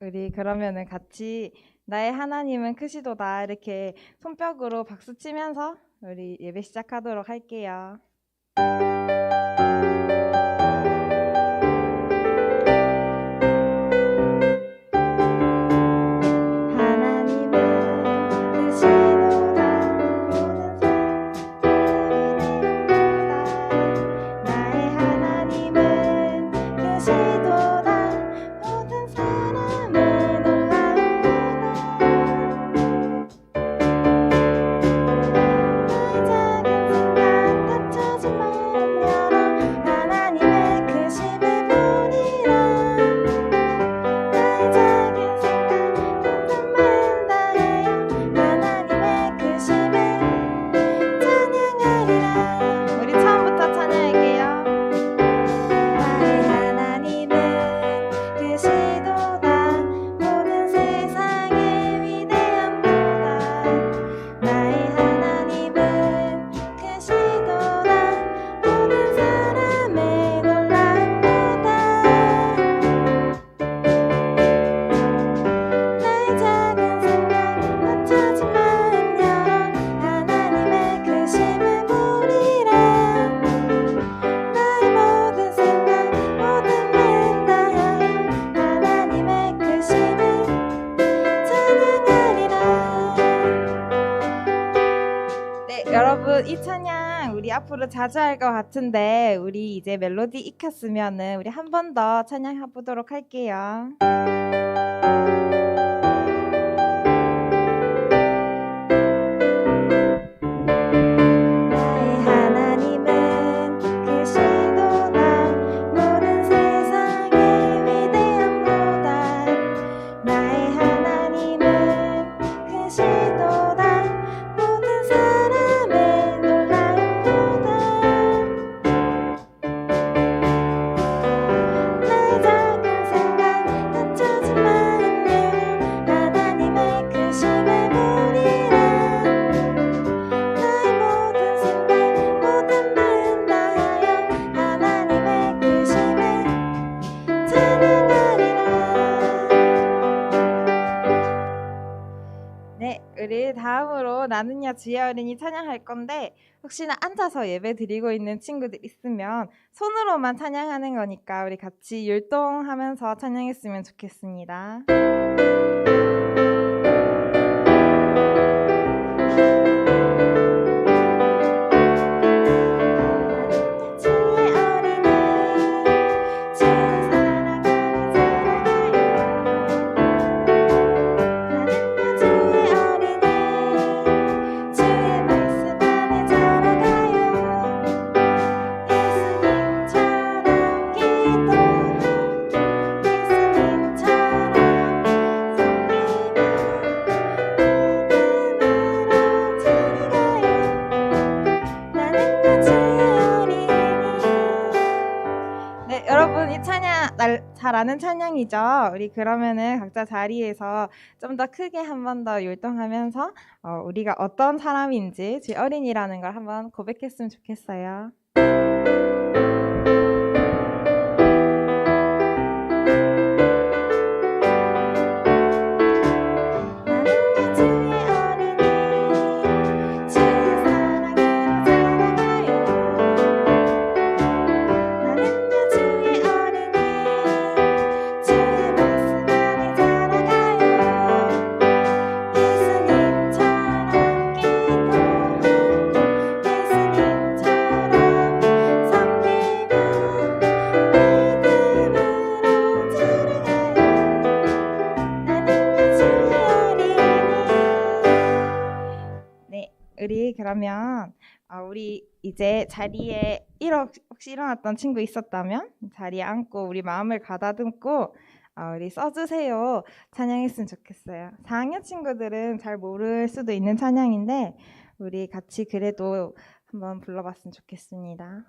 우리 그러면은 같이 나의 하나님은 크시도다 이렇게 손뼉으로 박수 치면서 우리 예배 시작하도록 할게요. 여러분 이 찬양 우리 앞으로 자주 할 것 같은데 우리 이제 멜로디 익혔으면은 우리 한 번 더 찬양해 보도록 할게요. 우리 다음으로 나는야 주의 어린이 찬양할 건데 혹시나 앉아서 예배 드리고 있는 친구들 있으면 손으로만 찬양하는 거니까 우리 같이 율동하면서 찬양했으면 좋겠습니다. 여러분 이 찬양 잘 아는 찬양이죠? 우리 그러면은 각자 자리에서 좀 더 크게 한 번 더 율동하면서 우리가 어떤 사람인지 주의 어린이라는 걸 한번 고백했으면 좋겠어요. 우리 그러면 우리 이제 자리에 혹시 일어났던 친구 있었다면 자리에 앉고 우리 마음을 가다듬고 우리 써주세요 찬양했으면 좋겠어요. 4학년 친구들은 잘 모를 수도 있는 찬양인데 우리 같이 그래도 한번 불러봤으면 좋겠습니다.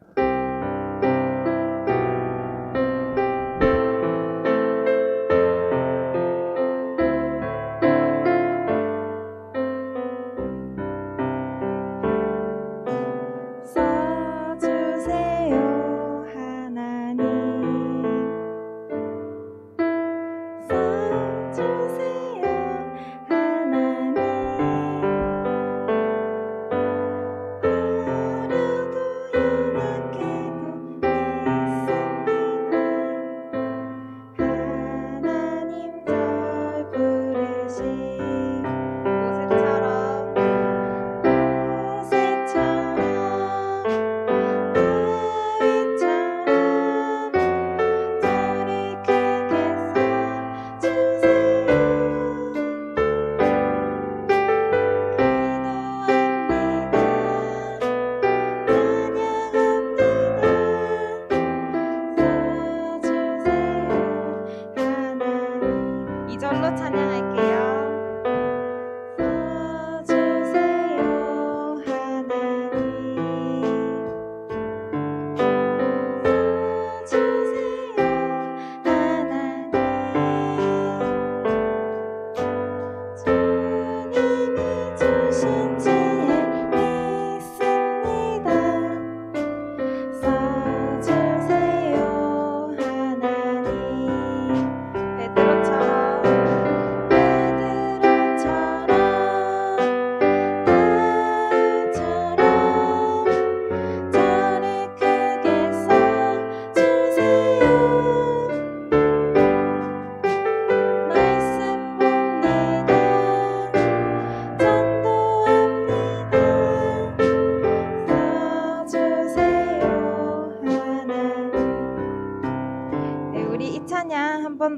써주세요 하나님 써주세요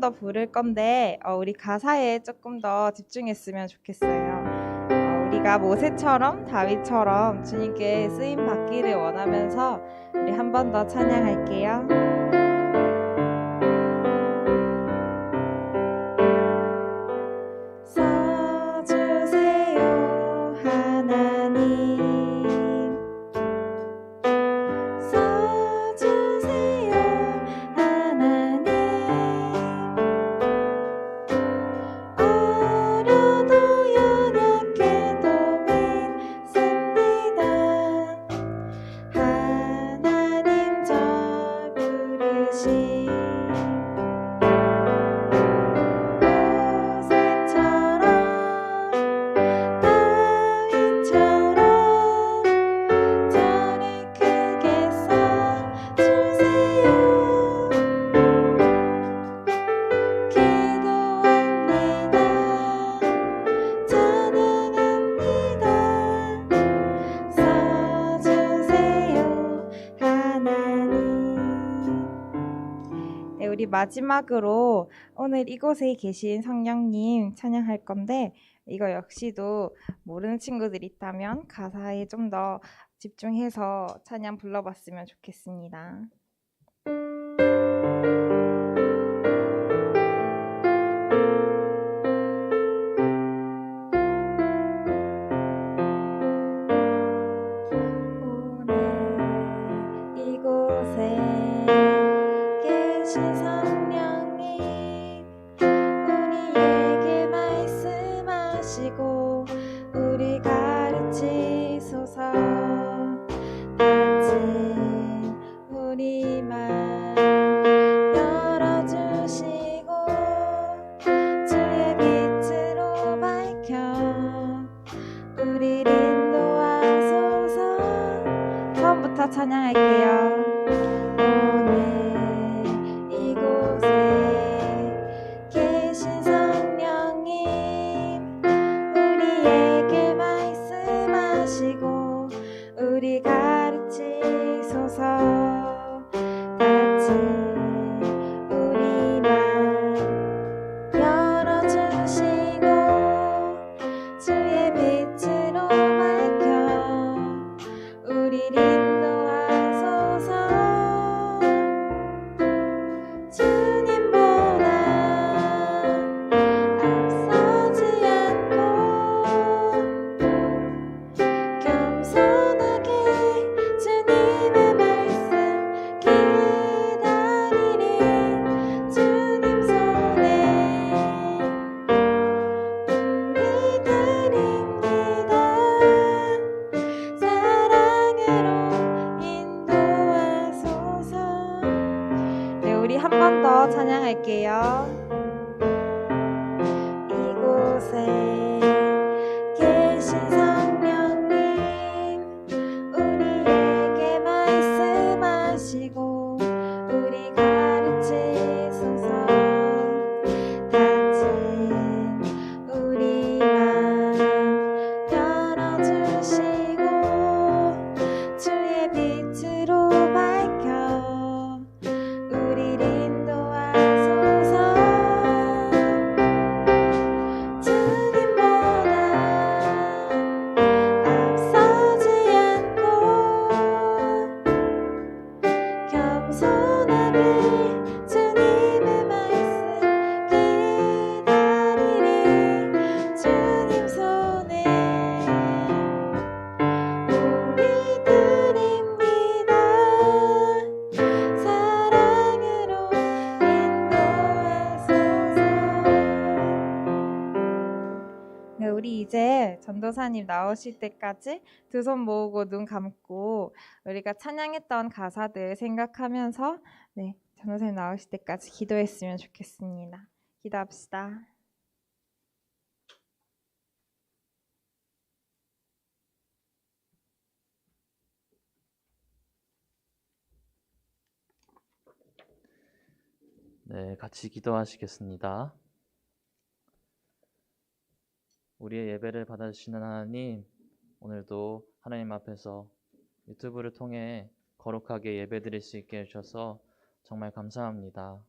번 더 부를 건데 우리 가사에 조금 더 집중했으면 좋겠어요. 우리가 모세처럼 다윗처럼 주님께 쓰임 받기를 원하면서 우리 한 번 더 찬양할게요. 써주세요 하나님, 써주세요 하나님. 어려도 연약해도 믿습니다. 하나님 절 부르시 모세처럼 다윗처럼 저를 크게 써주세요. 기도합니다. 찬양합니다. 써주세요 하나님. 네, 우리 마지막으로 오늘 이곳에 계신 성령님 찬양할 건데, 이거 역시도 모르는 친구들 있다면 가사에 좀 더 집중해서 찬양 불러봤으면 좋겠습니다. 오늘 이곳에 계신 성령님, 우리에게 말씀하시고 우리 가르치소서. 다친 우리 맘 열어주시고 주의 빛으로 밝혀 우리를 인도하소서. 처음부터 찬양할게요. 오늘 이곳에 계신 성령님, 우리에게 말씀하시고 우리 가르치소서. 다친 우리 맘 열어주시고 주의 빛으로 밝혀 우리를 인도하소서. 주님보다 앞서지 않고 겸손하게 주님의 말씀 기다리리. 주님 손에 우리 드립니다. 사랑으로 인도하소서. 네, 우리 한 번 더 찬양할게요. 이곳에 계신 성령님, 우리에게 말씀하시고 우리 가르치소서. 다친 우리 맘 열어주시고 주의 빛으로 밝혀 우리를 인도하소서. 주님보다 앞서지 않고 겸손하게 주님의 말씀 기다리리. 주님 손에 우리 드립니다. 사랑으로 인도하소서. 네, 우리 이제 전도사님 나오실 때까지 두 손 모으고 눈 감고 우리가 찬양했던 가사들 생각하면서 전도사님 나오실 때까지 기도했으면 좋겠습니다. 기도합시다. 네, 같이 기도하시겠습니다. 우리의 예배를 받아주시는 하나님, 오늘도 하나님 앞에서 유튜브를 통해 거룩하게 예배드릴 수 있게 해주셔서 정말 감사합니다.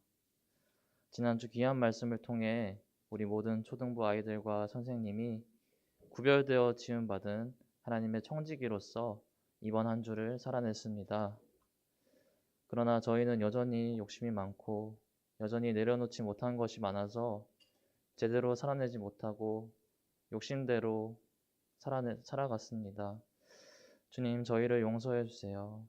지난주 귀한 말씀을 통해 우리 모든 초등부 아이들과 선생님이 구별되어 지음받은 하나님의 청지기로서 이번 한 주를 살아냈습니다. 그러나 저희는 여전히 욕심이 많고 여전히 내려놓지 못한 것이 많아서 제대로 살아내지 못하고 욕심대로 살아갔습니다. 주님, 저희를 용서해 주세요.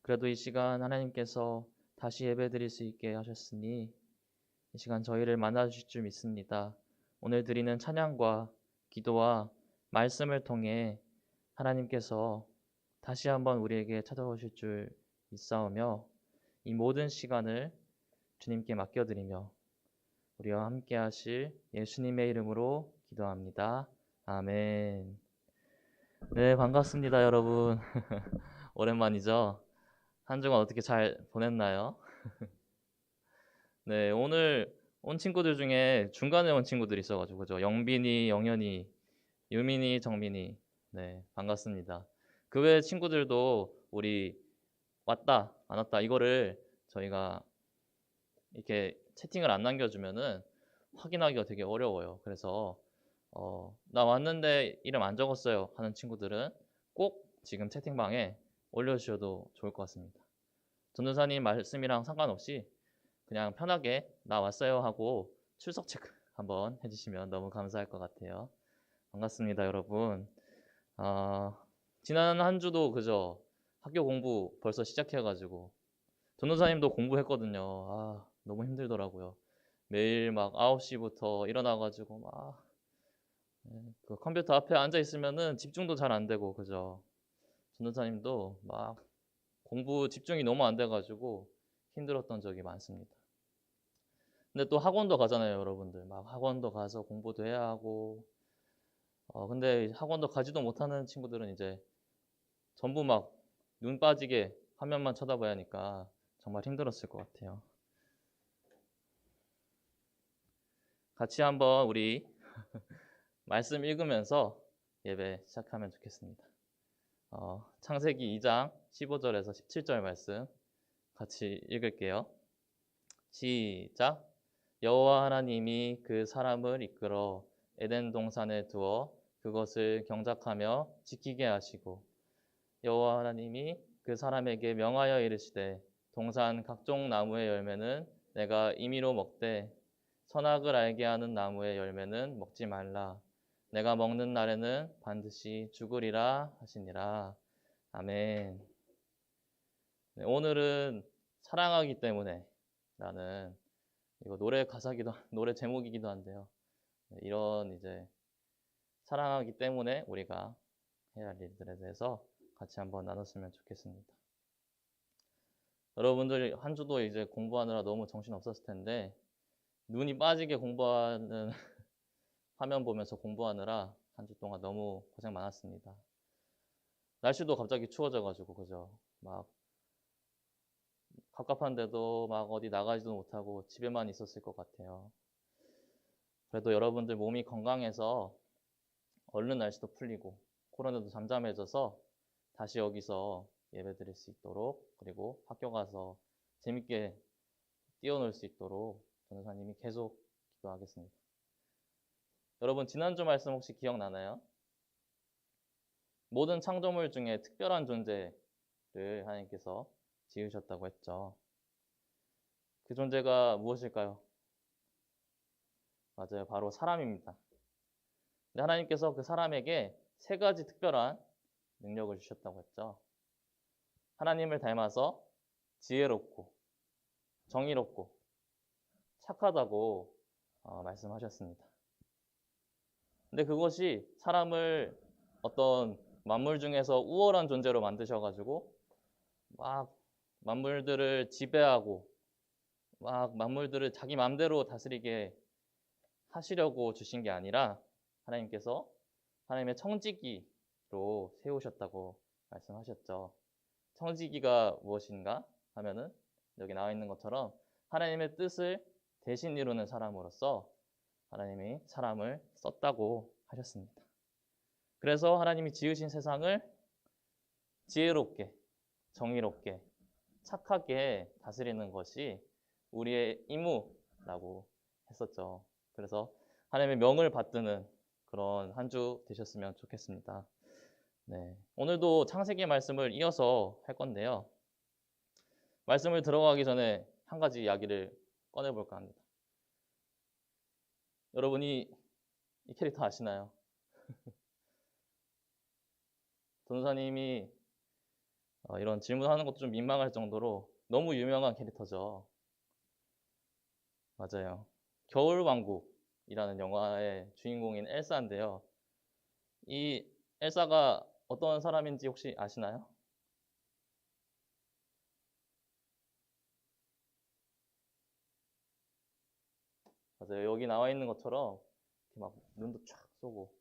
그래도 이 시간 하나님께서 다시 예배드릴 수 있게 하셨으니 이 시간 저희를 만나주실 줄 믿습니다. 오늘 드리는 찬양과 기도와 말씀을 통해 하나님께서 다시 한번 우리에게 찾아오실 줄 믿사오며 이 모든 시간을 주님께 맡겨드리며 우리와 함께 하실 예수님의 이름으로 기도합니다. 아멘. 네, 반갑습니다, 여러분. 오랜만이죠? 한 주간 어떻게 잘 보냈나요? 네, 오늘 온 친구들 중에 중간에 온 친구들이 있어가지고, 그죠? 영빈이, 영현이, 유민이, 정민이. 네, 반갑습니다. 그 외 친구들도 우리 왔다, 안 왔다, 이거를 저희가 이렇게 채팅을 안 남겨주면은 확인하기가 되게 어려워요. 그래서 나 왔는데 이름 안 적었어요 하는 친구들은 꼭 지금 채팅방에 올려주셔도 좋을 것 같습니다. 전도사님 말씀이랑 상관없이 그냥 편하게 나 왔어요 하고 출석 체크 한번 해주시면 너무 감사할 것 같아요. 반갑습니다, 여러분. 지난 한 주도 그죠? 학교 공부 벌써 시작해가지고 전도사님도 공부했거든요. 너무 힘들더라고요. 매일 막 9시부터 일어나가지고 막 그 컴퓨터 앞에 앉아 있으면은 집중도 잘 안 되고 그죠? 전도사님도 막 공부 집중이 너무 안 돼가지고 힘들었던 적이 많습니다. 근데 또 학원도 가잖아요, 여러분들. 막 학원도 가서 공부도 해야 하고 근데 학원도 가지도 못하는 친구들은 이제 전부 막 눈 빠지게 화면만 쳐다봐야 하니까 정말 힘들었을 것 같아요. 같이 한번 우리 말씀 읽으면서 예배 시작하면 좋겠습니다. 창세기 2장 15절에서 17절 말씀 같이 읽을게요. 시작. 여호와 하나님이 그 사람을 이끌어 에덴 동산에 두어 그것을 경작하며 지키게 하시고 여호와 하나님이 그 사람에게 명하여 이르시되 동산 각종 나무의 열매는 내가 임의로 먹되 선악을 알게 하는 나무의 열매는 먹지 말라. 내가 먹는 날에는 반드시 죽으리라 하시니라. 아멘. 네, 오늘은 사랑하기 때문에 라는 이거 노래 가사기도 노래 제목이기도 한데요. 네, 이런 이제 사랑하기 때문에 우리가 해야 할 일들에 대해서 같이 한번 나눴으면 좋겠습니다. 여러분들 한 주도 이제 공부하느라 너무 정신 없었을 텐데 눈이 빠지게 공부하는 화면 보면서 공부하느라 한 주 동안 너무 고생 많았습니다. 날씨도 갑자기 추워져가지고 그죠? 막 갑갑한데도 막 어디 나가지도 못하고 집에만 있었을 것 같아요. 그래도 여러분들 몸이 건강해서 얼른 날씨도 풀리고 코로나도 잠잠해져서 다시 여기서 예배 드릴 수 있도록 그리고 학교 가서 재밌게 뛰어놀 수 있도록 전도사님이 계속 기도하겠습니다. 여러분 지난주 말씀 혹시 기억나나요? 모든 창조물 중에 특별한 존재를 하나님께서 지으셨다고 했죠. 그 존재가 무엇일까요? 맞아요. 바로 사람입니다. 근데 하나님께서 그 사람에게 세 가지 특별한 능력을 주셨다고 했죠. 하나님을 닮아서 지혜롭고 정의롭고 착하다고 말씀하셨습니다. 근데 그것이 사람을 어떤 만물 중에서 우월한 존재로 만드셔가지고 막 만물들을 지배하고 막 만물들을 자기 마음대로 다스리게 하시려고 주신 게 아니라 하나님께서 하나님의 청지기로 세우셨다고 말씀하셨죠. 청지기가 무엇인가 하면은 여기 나와 있는 것처럼 하나님의 뜻을 대신 이루는 사람으로서 하나님이 사람을 썼다고 하셨습니다. 그래서 하나님이 지으신 세상을 지혜롭게, 정의롭게, 착하게 다스리는 것이 우리의 임무라고 했었죠. 그래서 하나님의 명을 받드는 그런 한 주 되셨으면 좋겠습니다. 네, 오늘도 창세기 말씀을 이어서 할 건데요. 말씀을 들어가기 전에 한 가지 이야기를 꺼내볼까 합니다. 여러분이 이 캐릭터 아시나요? 전도사님이 이런 질문하는 것도 좀 민망할 정도로 너무 유명한 캐릭터죠. 맞아요. 겨울왕국이라는 영화의 주인공인 엘사인데요. 이 엘사가 어떤 사람인지 혹시 아시나요? 맞아요. 여기 나와 있는 것처럼 이렇게 막 눈도 쫙 쏘고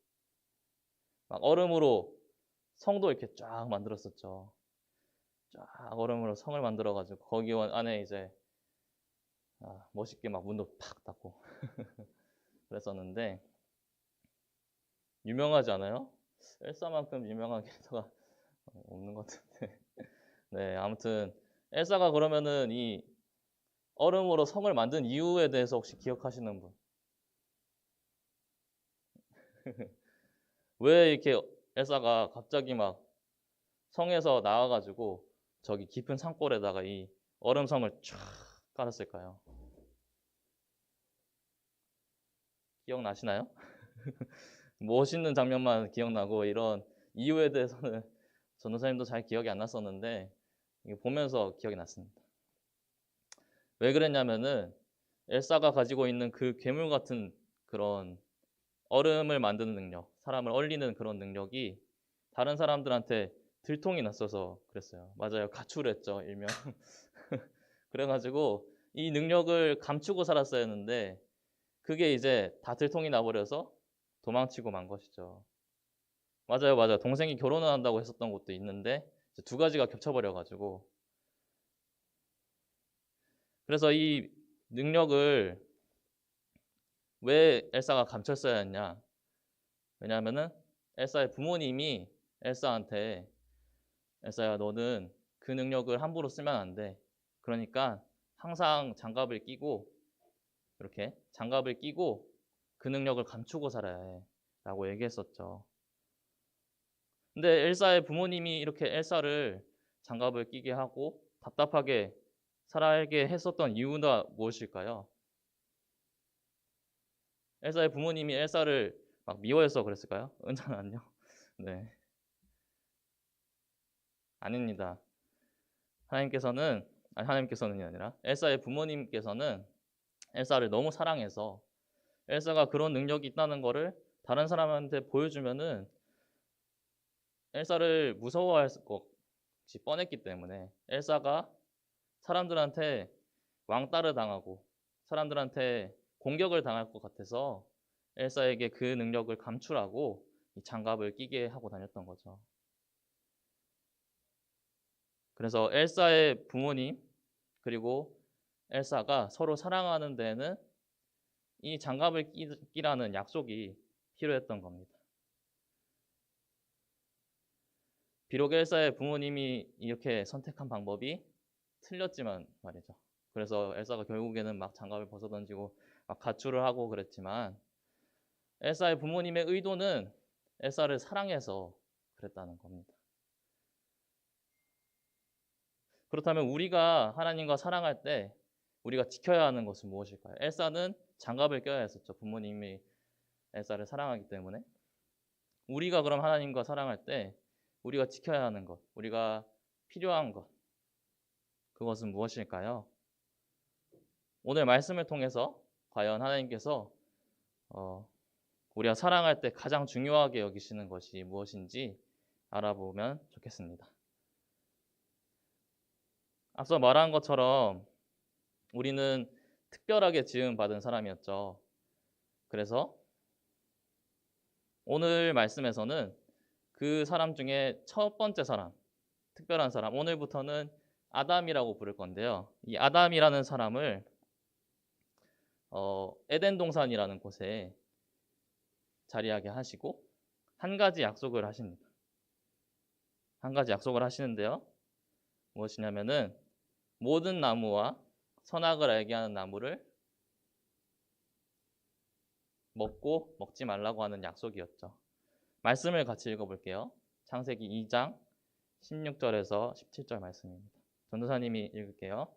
막 얼음으로 성도 이렇게 쫙 만들었었죠. 쫙 얼음으로 성을 만들어가지고 거기 안에 이제 멋있게 막 문도 팍 닫고 그랬었는데 유명하지 않아요? 엘사만큼 유명한 캐릭터가 없는 것 같은데. 네, 아무튼 엘사가 그러면은 이 얼음으로 성을 만든 이유에 대해서 혹시 기억하시는 분? 왜 이렇게 엘사가 갑자기 막 성에서 나와가지고 저기 깊은 산골에다가 이 얼음성을 쫙 깔았을까요? 기억나시나요? 멋있는 장면만 기억나고 이런 이유에 대해서는 전도사님도 잘 기억이 안 났었는데 이거 보면서 기억이 났습니다. 왜 그랬냐면은 엘사가 가지고 있는 그 괴물 같은 그런 얼음을 만드는 능력, 사람을 얼리는 그런 능력이 다른 사람들한테 들통이 났어서 그랬어요. 맞아요. 가출했죠, 일명. 그래가지고 이 능력을 감추고 살았어야 했는데 그게 이제 다 들통이 나버려서 도망치고 만 것이죠. 맞아요, 맞아요. 동생이 결혼을 한다고 했었던 것도 있는데 두 가지가 겹쳐버려가지고 그래서 이 능력을 왜 엘사가 감췄어야 했냐? 왜냐하면은 엘사의 부모님이 엘사한테 엘사야 너는 그 능력을 함부로 쓰면 안 돼. 그러니까 항상 장갑을 끼고 이렇게 장갑을 끼고 그 능력을 감추고 살아야 해. 라고 얘기했었죠. 근데 엘사의 부모님이 이렇게 엘사를 장갑을 끼게 하고 답답하게 살아게 했었던 이유가 무엇일까요? 엘사의 부모님이 엘사를 막 미워해서 그랬을까요? 은찬은요? 네, 아닙니다. 하나님께서는이 아니라 엘사의 부모님께서는 엘사를 너무 사랑해서 엘사가 그런 능력이 있다는 거를 다른 사람한테 보여주면은 엘사를 무서워할 것이 뻔했기 때문에 엘사가 사람들한테 왕따를 당하고 사람들한테 공격을 당할 것 같아서 엘사에게 그 능력을 감추라고 이 장갑을 끼게 하고 다녔던 거죠. 그래서 엘사의 부모님 그리고 엘사가 서로 사랑하는 데에는 이 장갑을 끼라는 약속이 필요했던 겁니다. 비록 엘사의 부모님이 이렇게 선택한 방법이 틀렸지만 말이죠. 그래서 엘사가 결국에는 막 장갑을 벗어던지고 막 가출을 하고 그랬지만 엘사의 부모님의 의도는 엘사를 사랑해서 그랬다는 겁니다. 그렇다면 우리가 하나님과 사랑할 때 우리가 지켜야 하는 것은 무엇일까요? 엘사는 장갑을 껴야 했었죠. 부모님이 엘사를 사랑하기 때문에. 우리가 그럼 하나님과 사랑할 때 우리가 지켜야 하는 것, 우리가 필요한 것, 그것은 무엇일까요? 오늘 말씀을 통해서 과연 하나님께서 우리가 사랑할 때 가장 중요하게 여기시는 것이 무엇인지 알아보면 좋겠습니다. 앞서 말한 것처럼 우리는 특별하게 지음받은 사람이었죠. 그래서 오늘 말씀에서는 그 사람 중에 첫 번째 사람, 특별한 사람, 오늘부터는 아담이라고 부를 건데요. 이 아담이라는 사람을 에덴 동산이라는 곳에 자리하게 하시고 한 가지 약속을 하십니다. 한 가지 약속을 하시는데요. 무엇이냐면은 모든 나무와 선악을 알게 하는 나무를 먹고 먹지 말라고 하는 약속이었죠. 말씀을 같이 읽어볼게요. 창세기 2장 16절에서 17절 말씀입니다. 전도사님이 읽을게요.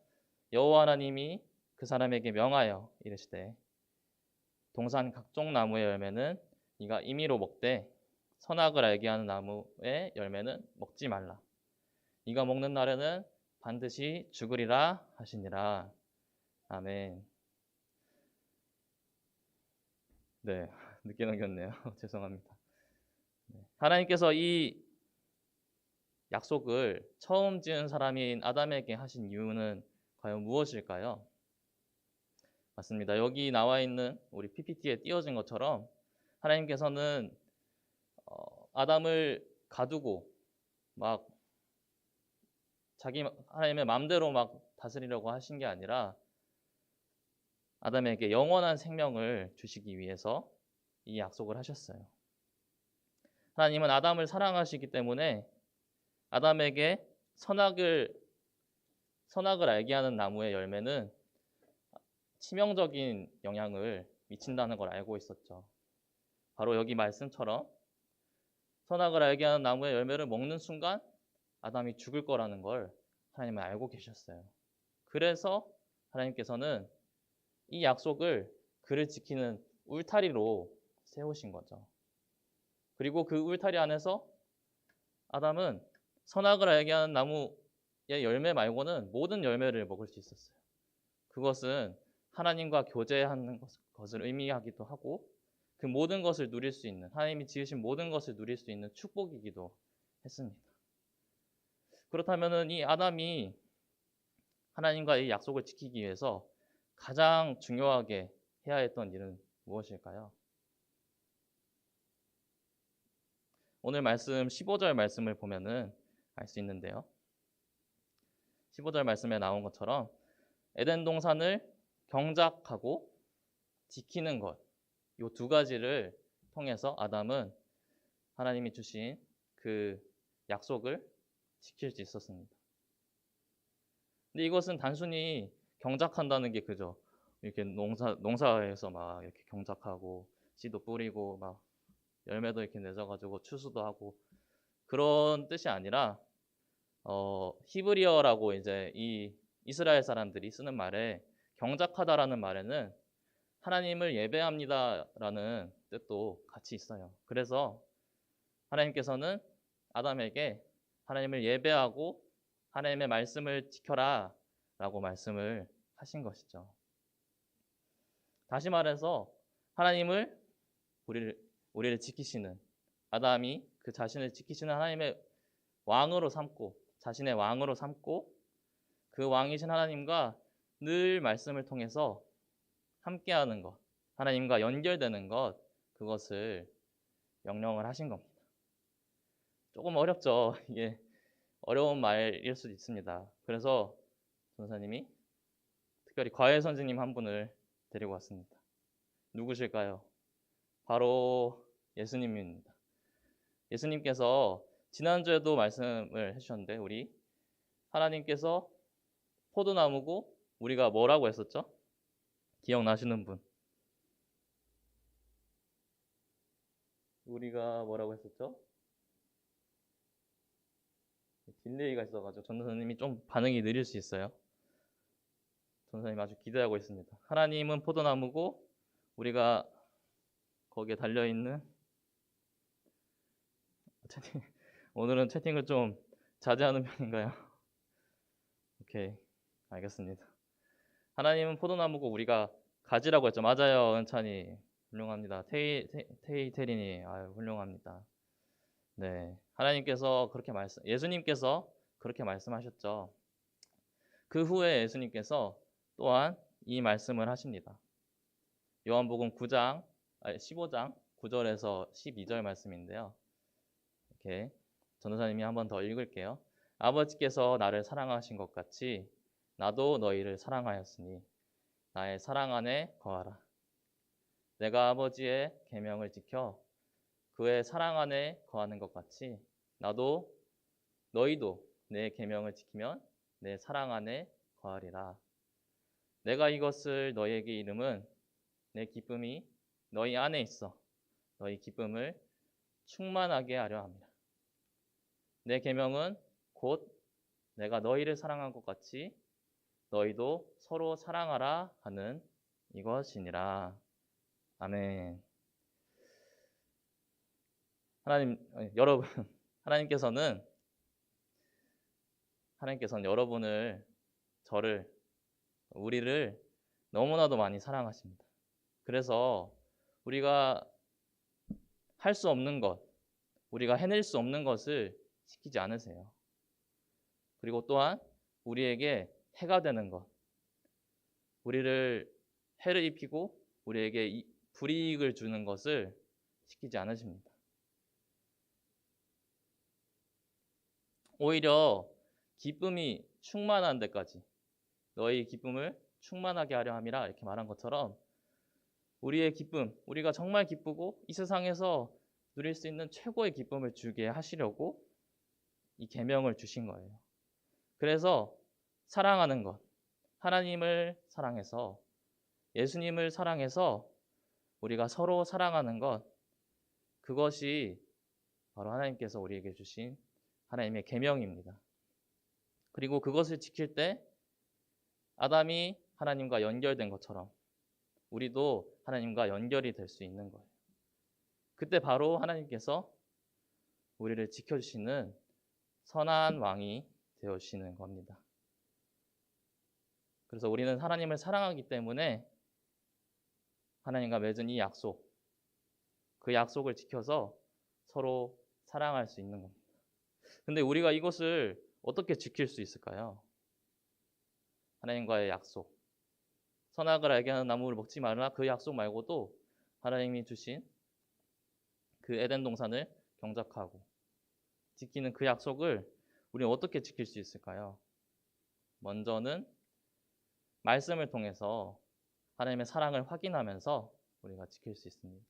여호와 하나님이 그 사람에게 명하여 이르시되 동산 각종 나무의 열매는 네가 임의로 먹되 선악을 알게 하는 나무의 열매는 먹지 말라. 네가 먹는 날에는 반드시 죽으리라 하시니라. 아멘. 네, 늦게 넘겼네요. 죄송합니다. 하나님께서 이 약속을 처음 지은 사람인 아담에게 하신 이유는 과연 무엇일까요? 맞습니다. 여기 나와 있는 우리 PPT에 띄워진 것처럼 하나님께서는 아담을 가두고 막 자기 하나님의 마음대로 막 다스리려고 하신 게 아니라 아담에게 영원한 생명을 주시기 위해서 이 약속을 하셨어요. 하나님은 아담을 사랑하시기 때문에 아담에게 선악을 알게 하는 나무의 열매는 치명적인 영향을 미친다는 걸 알고 있었죠. 바로 여기 말씀처럼 선악을 알게 하는 나무의 열매를 먹는 순간 아담이 죽을 거라는 걸 하나님은 알고 계셨어요. 그래서 하나님께서는 이 약속을 그를 지키는 울타리로 세우신 거죠. 그리고 그 울타리 안에서 아담은 선악을 알게 하는 나무의 열매 말고는 모든 열매를 먹을 수 있었어요. 그것은 하나님과 교제하는 것을 의미하기도 하고 그 모든 것을 누릴 수 있는 하나님이 지으신 모든 것을 누릴 수 있는 축복이기도 했습니다. 그렇다면 이 아담이 하나님과 이 약속을 지키기 위해서 가장 중요하게 해야 했던 일은 무엇일까요? 오늘 말씀 15절 말씀을 보면은 알 수 있는데요. 15절 말씀에 나온 것처럼 에덴 동산을 경작하고 지키는 것, 이 두 가지를 통해서 아담은 하나님이 주신 그 약속을 지킬 수 있었습니다. 근데 이것은 단순히 경작한다는 게 그죠? 이렇게 농사에서 막 이렇게 경작하고 씨도 뿌리고 막 열매도 이렇게 맺어가지고 추수도 하고 그런 뜻이 아니라 히브리어라고 이제 이 이스라엘 사람들이 쓰는 말에 경작하다라는 말에는 하나님을 예배합니다라는 뜻도 같이 있어요. 그래서 하나님께서는 아담에게 하나님을 예배하고 하나님의 말씀을 지켜라 라고 말씀을 하신 것이죠. 다시 말해서 하나님을 우리를 지키시는 아담이 그 자신을 지키시는 하나님의 왕으로 삼고 자신의 왕으로 삼고 그 왕이신 하나님과 늘 말씀을 통해서 함께하는 것, 하나님과 연결되는 것, 그것을 명령을 하신 겁니다. 조금 어렵죠. 이게 어려운 말일 수도 있습니다. 그래서 전사님이 특별히 과외 선생님 한 분을 데리고 왔습니다. 누구실까요? 바로 예수님입니다. 예수님께서 지난주에도 말씀을 해주셨는데 우리 하나님께서 포도나무고 우리가 뭐라고 했었죠? 기억나시는 분? 우리가 뭐라고 했었죠? 딜레이가 있어가지고 전도사님이 좀 반응이 느릴 수 있어요. 전도사님 아주 기대하고 있습니다. 하나님은 포도나무고 우리가 거기에 달려있는 오늘은 채팅을 좀 자제하는 편인가요? 오케이, 알겠습니다. 하나님은 포도나무고 우리가 가지라고 했죠. 맞아요, 은찬이. 훌륭합니다. 테리니, 아유, 훌륭합니다. 네, 하나님께서 그렇게 예수님께서 그렇게 말씀하셨죠. 그 후에 예수님께서 또한 이 말씀을 하십니다. 요한복음 15장 9절에서 12절 말씀인데요. 이렇게 전도사님이 한 번 더 읽을게요. 아버지께서 나를 사랑하신 것 같이 나도 너희를 사랑하였으니 나의 사랑 안에 거하라. 내가 아버지의 계명을 지켜 그의 사랑 안에 거하는 것 같이 너희도 내 계명을 지키면 내 사랑 안에 거하리라. 내가 이것을 너희에게 이름은 내 기쁨이 너희 안에 있어 너희 기쁨을 충만하게 하려 함이라. 내 계명은 곧 내가 너희를 사랑한 것 같이 너희도 서로 사랑하라 하는 이것이니라. 아멘. 여러분, 하나님께서는 여러분을, 저를, 우리를 너무나도 많이 사랑하십니다. 그래서 우리가 할 수 없는 것, 우리가 해낼 수 없는 것을 시키지 않으세요. 그리고 또한 우리에게 해가 되는 것, 우리를 해를 입히고 우리에게 불이익을 주는 것을 시키지 않으십니다. 오히려 기쁨이 충만한 데까지 너희 기쁨을 충만하게 하려 함이라 이렇게 말한 것처럼 우리의 기쁨, 우리가 정말 기쁘고 이 세상에서 누릴 수 있는 최고의 기쁨을 주게 하시려고 이 계명을 주신 거예요. 그래서 사랑하는 것, 하나님을 사랑해서 예수님을 사랑해서 우리가 서로 사랑하는 것, 그것이 바로 하나님께서 우리에게 주신 하나님의 계명입니다. 그리고 그것을 지킬 때 아담이 하나님과 연결된 것처럼 우리도 하나님과 연결이 될 수 있는 거예요. 그때 바로 하나님께서 우리를 지켜주시는 선한 왕이 되어주시는 겁니다. 그래서 우리는 하나님을 사랑하기 때문에 하나님과 맺은 이 약속, 그 약속을 지켜서 서로 사랑할 수 있는 겁니다. 근데 우리가 이것을 어떻게 지킬 수 있을까요? 하나님과의 약속, 선악을 알게 하는 나무를 먹지 말라, 그 약속 말고도 하나님이 주신 그 에덴 동산을 경작하고 지키는 그 약속을 우리는 어떻게 지킬 수 있을까요? 먼저는 말씀을 통해서 하나님의 사랑을 확인하면서 우리가 지킬 수 있습니다.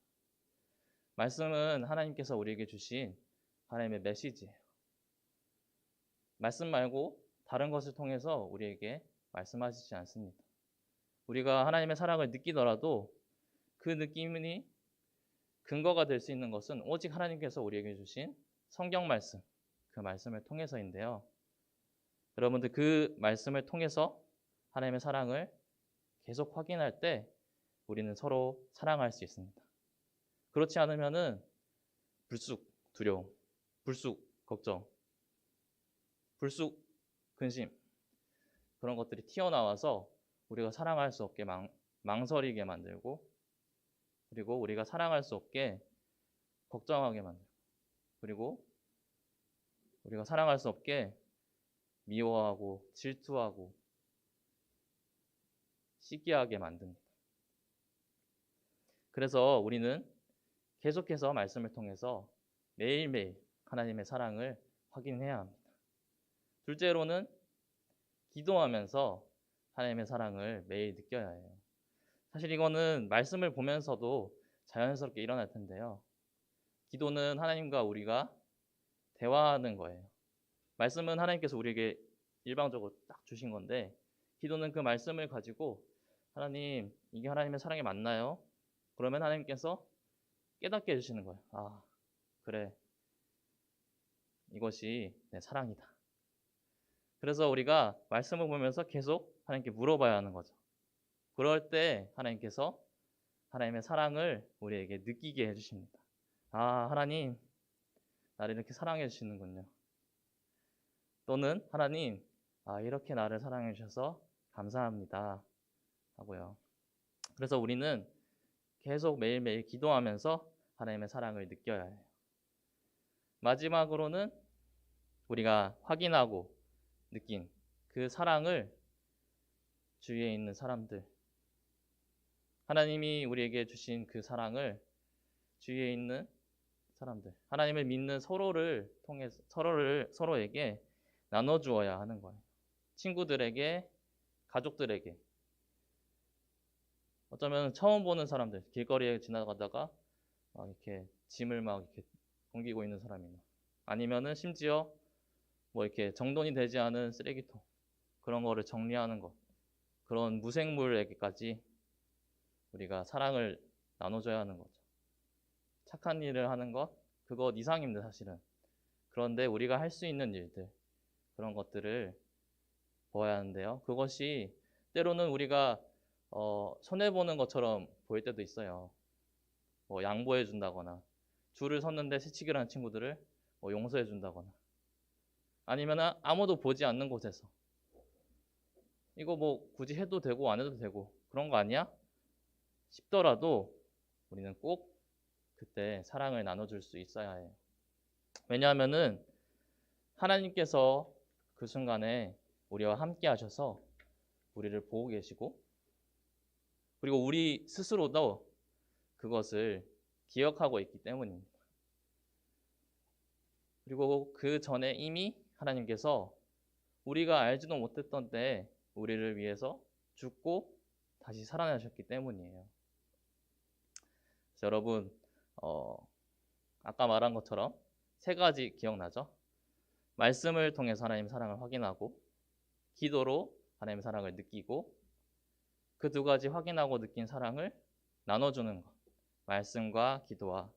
말씀은 하나님께서 우리에게 주신 하나님의 메시지예요. 말씀 말고 다른 것을 통해서 우리에게 말씀하시지 않습니다. 우리가 하나님의 사랑을 느끼더라도 그 느낌이 근거가 될 수 있는 것은 오직 하나님께서 우리에게 주신 성경 말씀, 그 말씀을 통해서인데요. 여러분들 그 말씀을 통해서 하나님의 사랑을 계속 확인할 때 우리는 서로 사랑할 수 있습니다. 그렇지 않으면은 불쑥 두려움, 불쑥 걱정, 불쑥 근심, 그런 것들이 튀어나와서 우리가 사랑할 수 없게 망설이게 만들고, 그리고 우리가 사랑할 수 없게 걱정하게 만들고, 그리고 우리가 사랑할 수 없게 미워하고 질투하고 시기하게 만듭니다. 그래서 우리는 계속해서 말씀을 통해서 매일매일 하나님의 사랑을 확인해야 합니다. 둘째로는 기도하면서 하나님의 사랑을 매일 느껴야 해요. 사실 이거는 말씀을 보면서도 자연스럽게 일어날 텐데요. 기도는 하나님과 우리가 대화하는 거예요. 말씀은 하나님께서 우리에게 일방적으로 딱 주신 건데, 기도는 그 말씀을 가지고 하나님, 이게 하나님의 사랑이 맞나요? 그러면 하나님께서 깨닫게 해주시는 거예요. 아, 그래, 이것이 내 사랑이다. 그래서 우리가 말씀을 보면서 계속 하나님께 물어봐야 하는 거죠. 그럴 때 하나님께서 하나님의 사랑을 우리에게 느끼게 해주십니다. 아, 하나님, 나를 이렇게 사랑해 주시는군요. 또는 하나님, 아, 이렇게 나를 사랑해 주셔서 감사합니다 하고요. 그래서 우리는 계속 매일매일 기도하면서 하나님의 사랑을 느껴야 해요. 마지막으로는 우리가 확인하고 느낀 그 사랑을 주위에 있는 사람들, 하나님이 우리에게 주신 그 사랑을 주위에 있는 사람들, 하나님을 믿는 서로를 통해서 서로에게 나눠주어야 하는 거예요. 친구들에게, 가족들에게, 어쩌면 처음 보는 사람들, 길거리에 지나가다가 막 이렇게 짐을 막 이렇게 옮기고 있는 사람이나, 아니면은 심지어 뭐 이렇게 정돈이 되지 않은 쓰레기통, 그런 거를 정리하는 것, 그런 무생물에게까지 우리가 사랑을 나눠줘야 하는 거죠. 착한 일을 하는 것, 그것 이상입니다, 사실은. 그런데 우리가 할 수 있는 일들, 그런 것들을 보아야 하는데요. 그것이 때로는 우리가 손해보는 것처럼 보일 때도 있어요. 뭐 양보해 준다거나, 줄을 섰는데 새치기를 한 친구들을 용서해 준다거나, 아니면 아무도 보지 않는 곳에서 이거 뭐 굳이 해도 되고 안 해도 되고 그런 거 아니야? 싶더라도 우리는 꼭 그때 사랑을 나눠줄 수 있어야 해요. 왜냐하면은 하나님께서 그 순간에 우리와 함께 하셔서 우리를 보고 계시고, 그리고 우리 스스로도 그것을 기억하고 있기 때문입니다. 그리고 그 전에 이미 하나님께서 우리가 알지도 못했던 때에 우리를 위해서 죽고 다시 살아나셨기 때문이에요. 그래서 여러분, 아까 말한 것처럼 세 가지 기억나죠? 말씀을 통해서 하나님의 사랑을 확인하고, 기도로 하나님의 사랑을 느끼고, 그 두 가지 확인하고 느낀 사랑을 나눠주는 것. 말씀과 기도와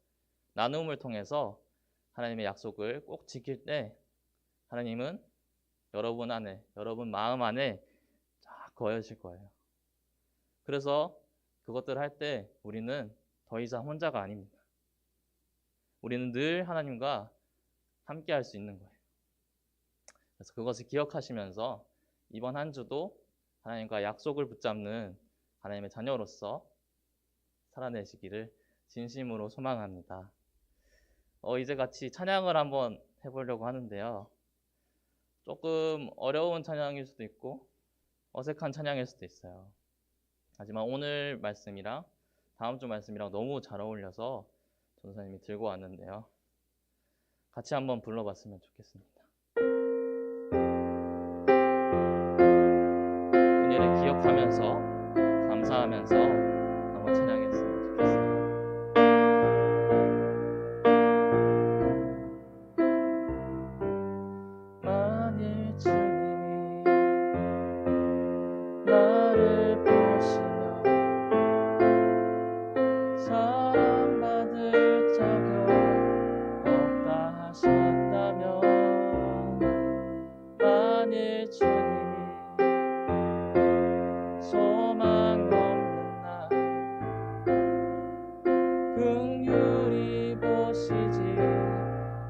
나눔을 통해서 하나님의 약속을 꼭 지킬 때 하나님은 여러분 안에, 여러분 마음 안에 쫙 거하실 거예요. 그래서 그것들을 할 때 우리는 더 이상 혼자가 아닙니다. 우리는 늘 하나님과 함께 할 수 있는 거예요. 그래서 그것을 기억하시면서 이번 한 주도 하나님과 약속을 붙잡는 하나님의 자녀로서 살아내시기를 진심으로 소망합니다. 이제 같이 찬양을 한번 해보려고 하는데요. 조금 어려운 찬양일 수도 있고 어색한 찬양일 수도 있어요. 하지만 오늘 말씀이랑 다음 주 말씀이랑 너무 잘 어울려서 전도사님이 들고 왔는데요. 같이 한번 불러봤으면 좋겠습니다. 은혜를 기억하면서 감사하면서 한번 찬양했으면 좋겠어요. 만일 주님이 나를 보시며 사랑받을 자격 없다 하셨다면, 만일 주님이 소망 없는 나 긍휼히 보시지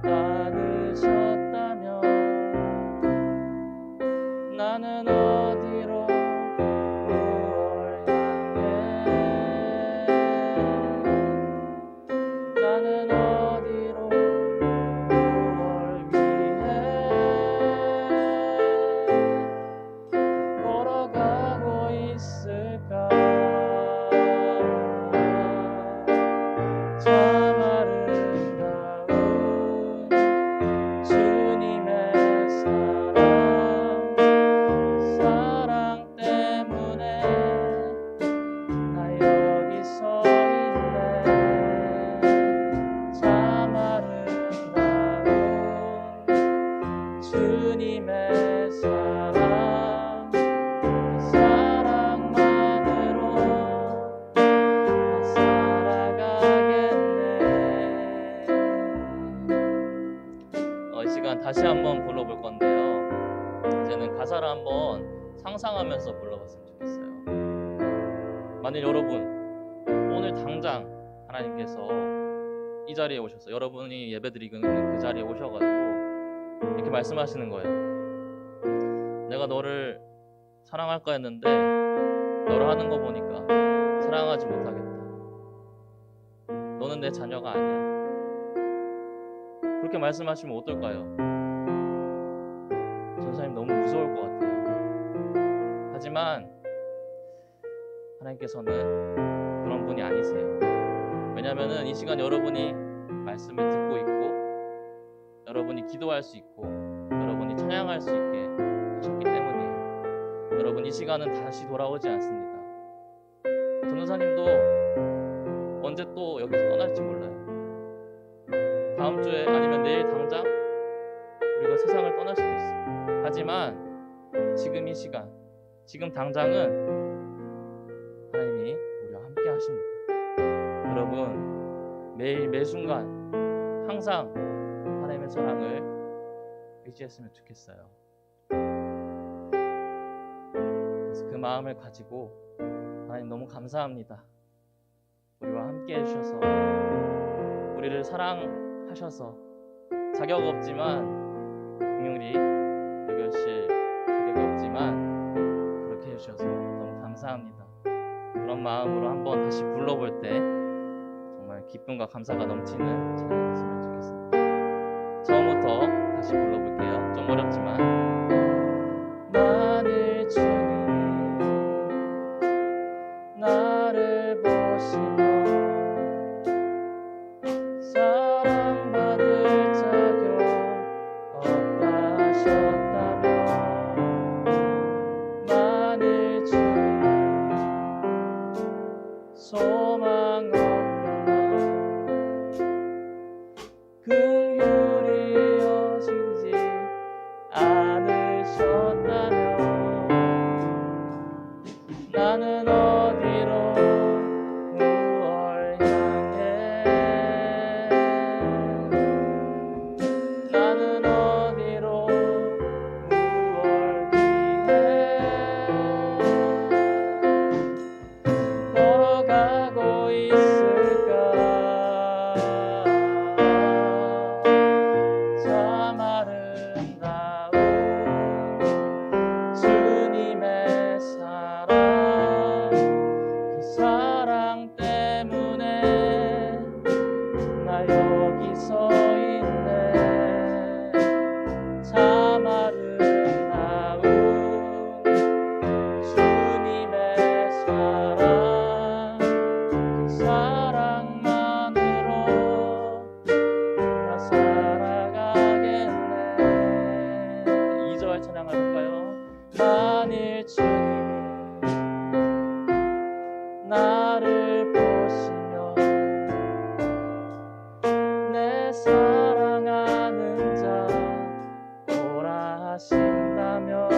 않으셨다면, 나는 어디로 무엇을 향해, 나는 어디로 무엇을 위해 걸어가고 있을까. 참 아름다운 주님의 사랑 때문에 나 여기 서 있네. 참 아름다운 주님의 사랑, 그 사랑만으로 나 살아가겠네. 이 시간 다시 한번 불러볼 건데요. 이제는 가사를 한번 상상하면서 불러봤으면 좋겠어요. 만일 여러분 오늘 당장 하나님께서 이 자리에 오셔서, 여러분이 예배드리고 있는 그 자리에 오셔가지고 이렇게 말씀하시는 거예요. 내가 너를 사랑할까 했는데 너를 하는 거 보니까 사랑하지 못하겠다. 너는 내 자녀가 아니야. 그렇게 말씀하시면 어떨까요? 전사님 너무 무서울 것 같아요. 하지만 하나님께서는 그런 분이 아니세요. 왜냐하면 이 시간 여러분이 말씀을 듣고 있고, 여러분이 기도할 수 있고, 여러분이 찬양할 수 있게 하셨기 때문이에요. 여러분, 이 시간은 다시 돌아오지 않습니다. 전도사님도 언제 또 여기서 떠날지 몰라요. 다음 주에 아니면 내일 당장 우리가 세상을 떠날 수도 있어요. 하지만 지금 이 시간, 지금 당장은 매 순간 항상 하나님의 사랑을 의지했으면 좋겠어요. 그래서 그 마음을 가지고 하나님 너무 감사합니다. 우리와 함께 해주셔서 우리를 사랑하셔서 자격 없지만 긍휼히 여겨주실 자격이 없지만 그렇게 해주셔서 너무 감사합니다. 그런 마음으로 한번 다시 불러볼 때 정말 기쁨과 감사가 넘치는 찬양이 됐으면 좋겠습니다. 처음부터 다시 불러볼게요. 좀 어렵지만 만일 주님이 나를 보시며 사랑받을 자격 없다 하셨다면 만일 주님이 소망 없는 나 긍휼히 여기지 않으셨다면 나는 어디로 무얼 향해 나는 어디로 무얼 위해 걸어가고 있을까 참 아름다운 주님의 사랑 그 사랑 때문에 나 여기 서 있네 참 아름다운 주님의 사랑 그 사랑만으로 나 살아가겠네 2절 찬양해볼까요? 만일 주님이 나를 보시며 내 사랑하는 자 오라 하신다면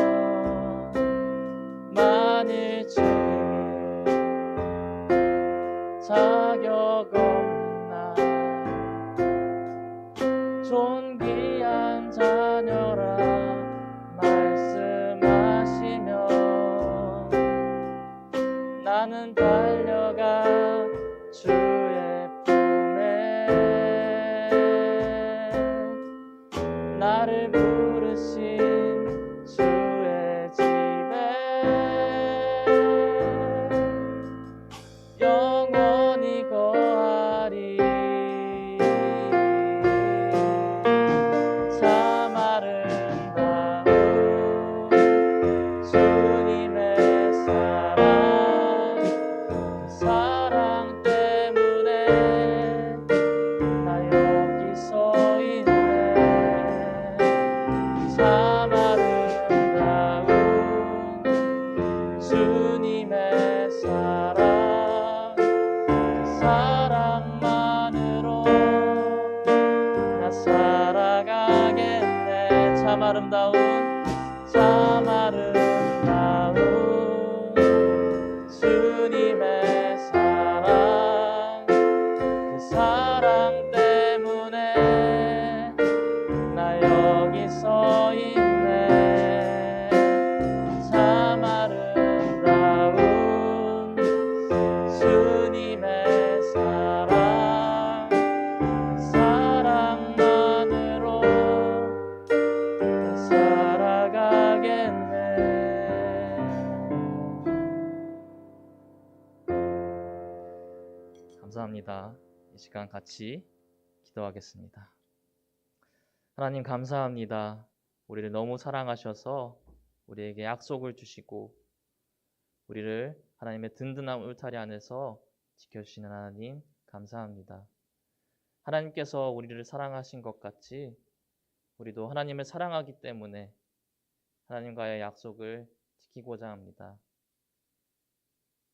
만일 주님이 자격 없는 나 존귀한 자녀라 말씀하시며 나는 달려가 주의 품에 나를 부르신 주의 집에 영원히 거하리 참 아름다운 주님의 사랑 그 사랑 때문에 나 여기 서 있네 참 아름다운 주님의 사랑 그 사랑만으로 나 살아가겠네 참 아름다운 주님의 사랑 그 사랑 때문에 나 여기 서 있네 참 아름다운 주님의 사랑 그 사랑만으로 나 살아가겠네 감사합니다. 이 시간 같이 기도하겠습니다. 하나님 감사합니다. 우리를 너무 사랑하셔서 우리에게 약속을 주시고 우리를 하나님의 든든한 울타리 안에서 지켜주시는 하나님 감사합니다. 하나님께서 우리를 사랑하신 것 같이 우리도 하나님을 사랑하기 때문에 하나님과의 약속을 지키고자 합니다.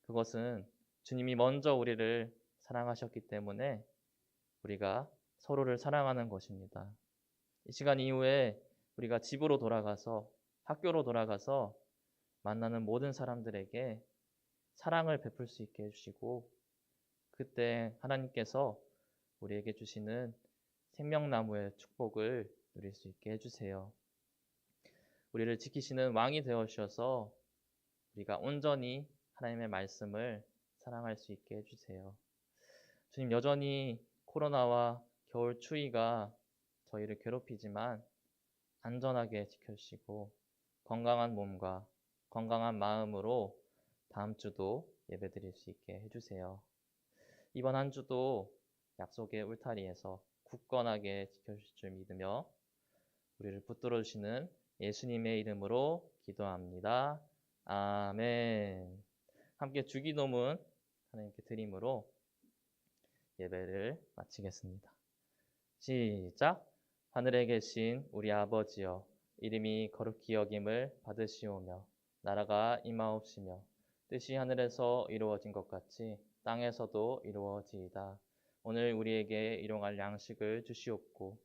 그것은 주님이 먼저 우리를 사랑하셨기 때문에 우리가 서로를 사랑하는 것입니다. 이 시간 이후에 우리가 집으로 돌아가서 학교로 돌아가서 만나는 모든 사람들에게 사랑을 베풀 수 있게 해주시고 그때 하나님께서 우리에게 주시는 생명나무의 축복을 누릴 수 있게 해주세요. 우리를 지키시는 왕이 되어 주셔서 우리가 온전히 하나님의 말씀을 사랑할 수 있게 해주세요. 주님, 여전히 코로나와 겨울 추위가 저희를 괴롭히지만 안전하게 지켜주시고 건강한 몸과 건강한 마음으로 다음 주도 예배드릴 수 있게 해주세요. 이번 한 주도 약속의 울타리에서 굳건하게 지켜주실 줄 믿으며 우리를 붙들어 주시는 예수님의 이름으로 기도합니다. 아멘. 함께 주기도문 하나님께 드림으로 예배를 마치겠습니다. 시작. 하늘에 계신 우리 아버지여, 이름이 거룩히 여김을 받으시오며 나라가 임하옵시며 뜻이 하늘에서 이루어진 것 같이 땅에서도 이루어지이다. 오늘 우리에게 일용할 양식을 주시옵고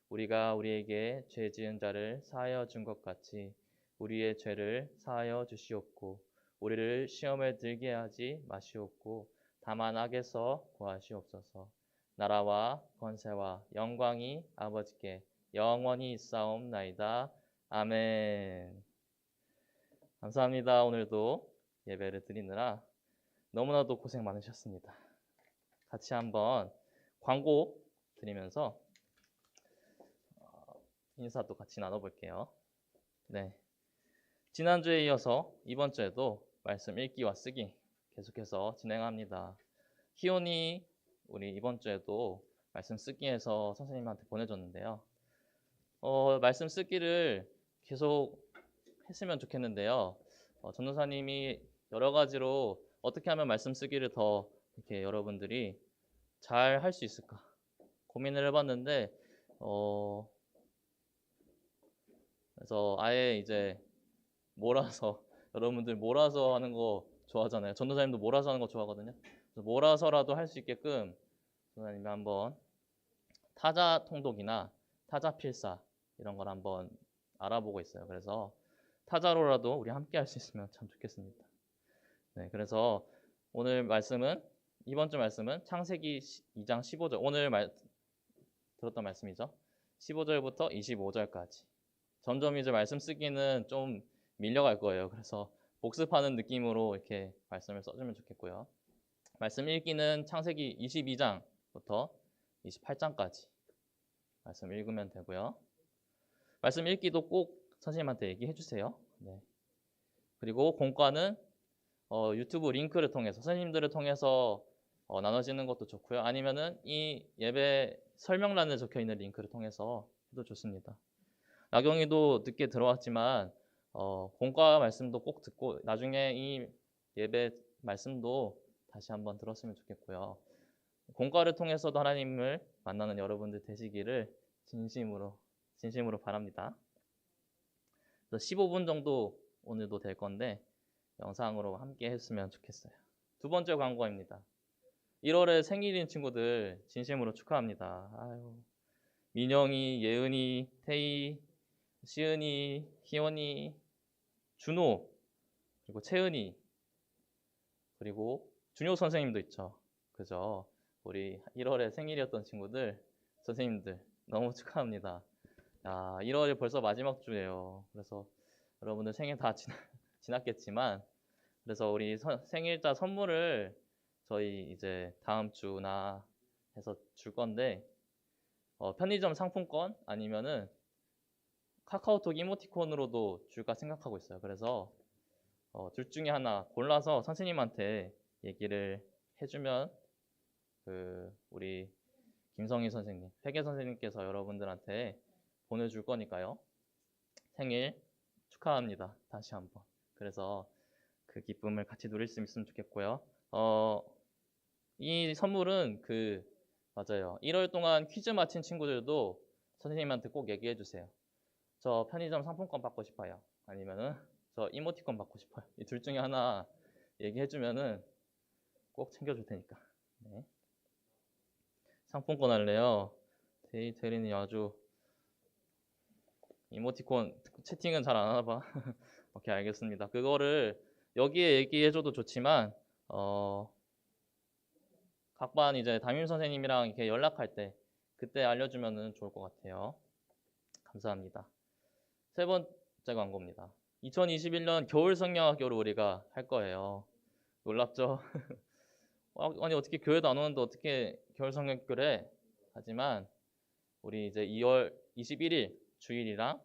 우리가 우리에게 죄 지은 자를 사하여 준 것 같이 우리의 죄를 사하여 주시옵고 우리를 시험에 들게 하지 마시옵고 다만 악에서 구하시옵소서. 나라와 권세와 영광이 아버지께 영원히 있사옵나이다. 아멘. 감사합니다. 오늘도 예배를 드리느라 너무나도 고생 많으셨습니다. 같이 한번 광고 드리면서 인사도 같이 나눠볼게요. 네. 지난주에 이어서 이번 주에도 말씀 읽기와 쓰기 계속해서 진행합니다. 희원이 우리 이번 주에도 말씀 쓰기에서 선생님한테 보내줬는데요. 말씀 쓰기를 계속 했으면 좋겠는데요. 전도사님이 여러 가지로 어떻게 하면 말씀 쓰기를 더 이렇게 여러분들이 잘 할 수 있을까 고민을 해봤는데 그래서 아예 이제 몰아서 여러분들 몰아서 하는 거 좋아하잖아요. 전도사님도 몰아서 하는 거 좋아하거든요. 그래서 몰아서라도 할 수 있게끔 전도사님이 한번 타자 통독이나 타자 필사 이런 걸 한번 알아보고 있어요. 그래서 타자로라도 우리 함께 할 수 있으면 참 좋겠습니다. 네, 그래서 오늘 말씀은 이번 주 말씀은 창세기 2장 15절 오늘 들었던 말씀이죠. 15절부터 25절까지. 점점 이제 말씀 쓰기는 좀 밀려갈 거예요. 그래서 복습하는 느낌으로 이렇게 말씀을 써주면 좋겠고요. 말씀 읽기는 창세기 22장부터 28장까지 말씀 읽으면 되고요. 말씀 읽기도 꼭 선생님한테 얘기해 주세요. 네. 그리고 공과는 유튜브 링크를 통해서 선생님들을 통해서 나눠지는 것도 좋고요. 아니면은 이 예배 설명란에 적혀 있는 링크를 통해서 해도 좋습니다. 나경이도 늦게 들어왔지만 공과 말씀도 꼭 듣고 나중에 이 예배 말씀도 다시 한번 들었으면 좋겠고요. 공과를 통해서도 하나님을 만나는 여러분들 되시기를 진심으로 바랍니다. 15분 정도 오늘도 될 건데 영상으로 함께 했으면 좋겠어요. 두 번째 광고입니다. 1월에 생일인 친구들 진심으로 축하합니다. 아유, 민영이, 예은이, 태희, 시은이, 희원이, 준호, 그리고 채은이, 그리고 준효 선생님도 있죠. 그죠? 우리 1월에 생일이었던 친구들, 선생님들 너무 축하합니다. 야, 1월이 벌써 마지막 주예요. 그래서 여러분들 생일 다 지났겠지만 그래서 우리 생일자 선물을 저희 이제 다음 주나 해서 줄 건데 편의점 상품권 아니면은 카카오톡 이모티콘으로도 줄까 생각하고 있어요. 그래서 둘 중에 하나 골라서 선생님한테 얘기를 해주면 우리 김성희 선생님, 회계 선생님께서 여러분들한테 보내줄 거니까요. 생일 축하합니다. 다시 한번. 그래서 그 기쁨을 같이 누릴 수 있으면 좋겠고요. 이 선물은 맞아요. 1월 동안 퀴즈 마친 친구들도 선생님한테 꼭 얘기해 주세요. 저 편의점 상품권 받고 싶어요. 아니면은 저 이모티콘 받고 싶어요. 이 둘 중에 하나 얘기해 주면은 꼭 챙겨줄 테니까. 네. 상품권 할래요. 대리님 아주 이모티콘 채팅은 잘 안 하나 봐. 오케이, 알겠습니다. 그거를 여기에 얘기해줘도 좋지만 각 반 이제 담임 선생님이랑 이렇게 연락할 때 그때 알려주면은 좋을 것 같아요. 감사합니다. 세 번째 광고입니다. 2021년 겨울 성경학교를 우리가 할 거예요. 놀랍죠? 아니 어떻게 교회도 안 오는데 어떻게 겨울 성경학교를 해? 하지만 우리 이제 2월 21일 주일이랑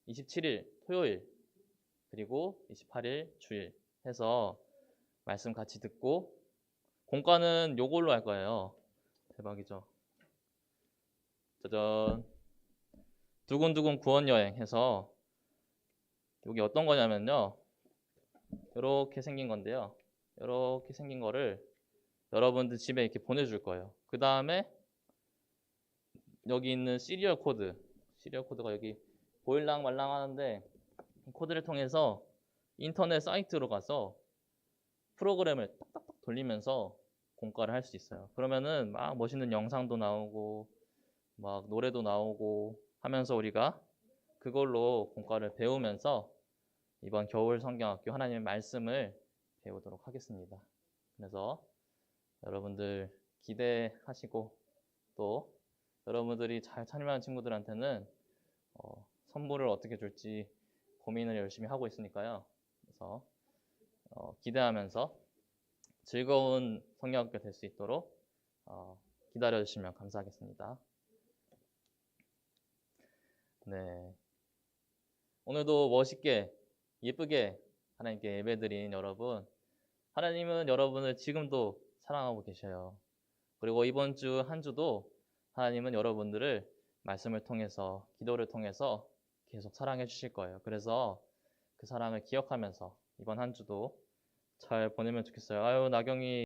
27일 토요일 그리고 28일 주일 해서 말씀 같이 듣고 공과는 요걸로 할 거예요. 대박이죠. 짜잔. 두근두근 구원 여행 해서 여기 어떤 거냐면요. 이렇게 생긴 건데요. 이렇게 생긴 거를 여러분들 집에 이렇게 보내줄 거예요. 그 다음에 여기 있는 시리얼 코드가 여기 보일랑 말랑 하는데 코드를 통해서 인터넷 사이트로 가서 프로그램을 딱딱딱 돌리면서 공과를 할 수 있어요. 그러면은 막 멋있는 영상도 나오고 막 노래도 나오고 하면서 우리가 그걸로 공과를 배우면서 이번 겨울 성경학교 하나님의 말씀을 배우도록 하겠습니다. 그래서 여러분들 기대하시고 또 여러분들이 잘 참여하는 친구들한테는 선물을 어떻게 줄지 고민을 열심히 하고 있으니까요. 그래서 기대하면서 즐거운 성경학교 될 수 있도록 기다려주시면 감사하겠습니다. 네, 오늘도 멋있게 예쁘게 하나님께 예배드린 여러분, 하나님은 여러분을 지금도 사랑하고 계셔요. 그리고 이번 주 한 주도 하나님은 여러분들을 말씀을 통해서 기도를 통해서 계속 사랑해 주실 거예요. 그래서 그 사랑을 기억하면서 이번 한 주도 잘 보내면 좋겠어요. 아유, 나경이